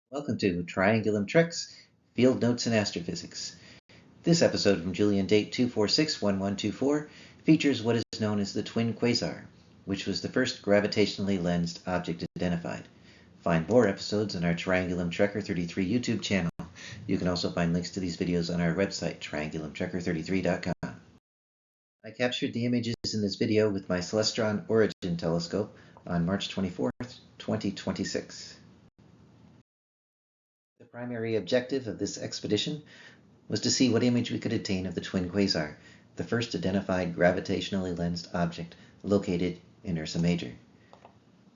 Welcome to Triangulum Treks, Field Notes in Astrophysics. This episode from Julian Date 2461124 features what is known as the twin quasar, which was the first gravitationally lensed object identified. Find more episodes on our Triangulum Trekker 33 YouTube channel. You can also find links to these videos on our website, triangulumtrekker33.com. I captured the images in this video with my Celestron Origin telescope on March 24th, 2026. The primary objective of this expedition was to see what image we could obtain of the twin quasar, the first identified gravitationally lensed object located in Ursa Major.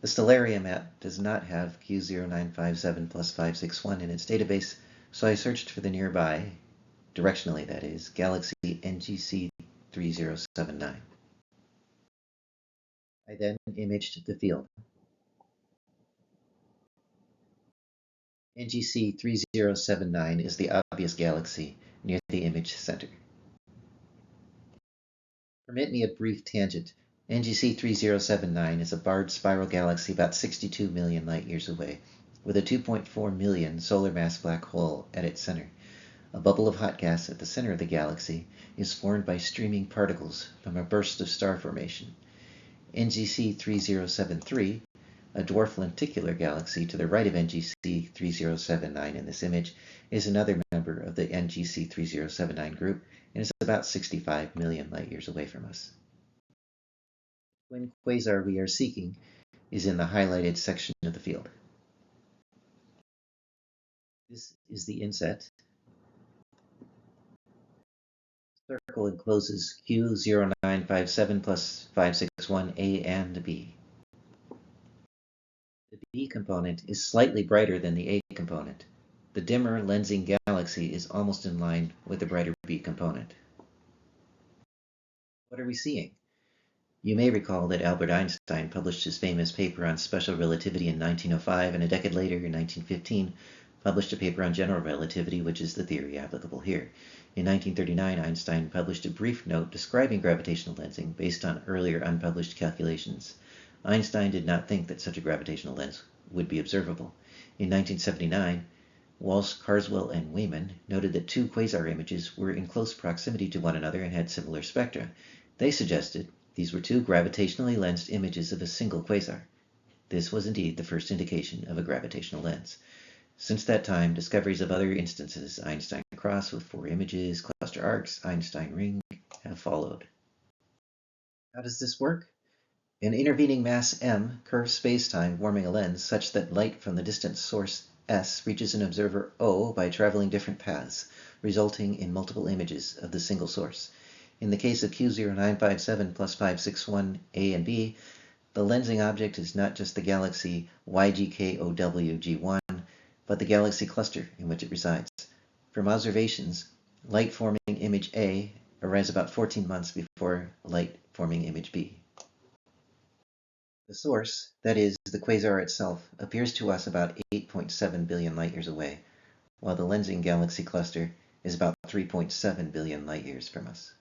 The Stellarium map does not have Q0957 plus 561 in its database, so I searched for the nearby, directionally that is, galaxy NGC 3079. I then imaged the field. NGC 3079 is the obvious galaxy near the image center. Permit me a brief tangent. NGC 3079 is a barred spiral galaxy about 62 million light-years away, with a 2.4 million solar mass black hole at its center. A bubble of hot gas at the center of the galaxy is formed by streaming particles from a burst of star formation. NGC 3073, a dwarf lenticular galaxy to the right of NGC 3079 in this image, is another member of the NGC 3079 group and is about 65 million light-years away from us. The twin quasar we are seeking is in the highlighted section of the field. This is the inset. The circle encloses Q0957 plus 561 A and B. The B component is slightly brighter than the A component. The dimmer lensing galaxy is almost in line with the brighter B component. What are we seeing? You may recall that Albert Einstein published his famous paper on special relativity in 1905, and a decade later, in 1915, published a paper on general relativity, which is the theory applicable here. In 1939, Einstein published a brief note describing gravitational lensing based on earlier unpublished calculations. Einstein did not think that such a gravitational lens would be observable. In 1979, Walsh, Carswell, and Weyman noted that two quasar images were in close proximity to one another and had similar spectra. They suggested these were two gravitationally lensed images of a single quasar. This was indeed the first indication of a gravitational lens. Since that time, discoveries of other instances, Einstein cross with 4 images, cluster arcs, Einstein ring, have followed. How does this work? An intervening mass m curves spacetime, forming a lens such that light from the distant source S reaches an observer O by traveling different paths, resulting in multiple images of the single source. In the case of Q0957 plus 561 A and B, the lensing object is not just the galaxy YGKOWG1, but the galaxy cluster in which it resides. From observations, light-forming image A arrives about 14 months before light-forming image B. The source, that is, the quasar itself, appears to us about 8.7 billion light-years away, while the lensing galaxy cluster is about 3.7 billion light-years from us.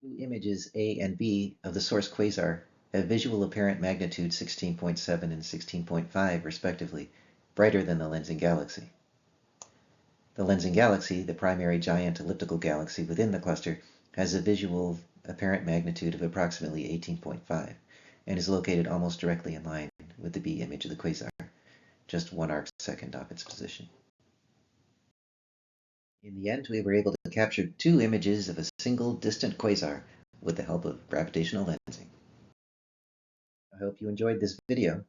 Two images A and B of the source quasar have visual apparent magnitude 16.7 and 16.5 respectively, brighter than the lensing galaxy. The lensing galaxy, the primary giant elliptical galaxy within the cluster, has a visual apparent magnitude of approximately 18.5 and is located almost directly in line with the B image of the quasar, just 1 arcsecond off its position. In the end, we were able to capture 2 images of a single distant quasar with the help of gravitational lensing. I hope you enjoyed this video.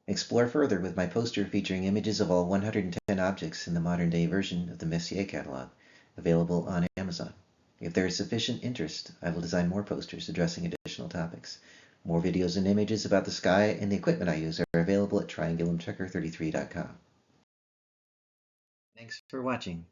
Explore further with my poster featuring images of all 110 objects in the modern-day version of the Messier catalog, available on Amazon. If there is sufficient interest, I will design more posters addressing additional topics. More videos and images about the sky and the equipment I use are available at triangulumtrekker33.com. Thanks for watching.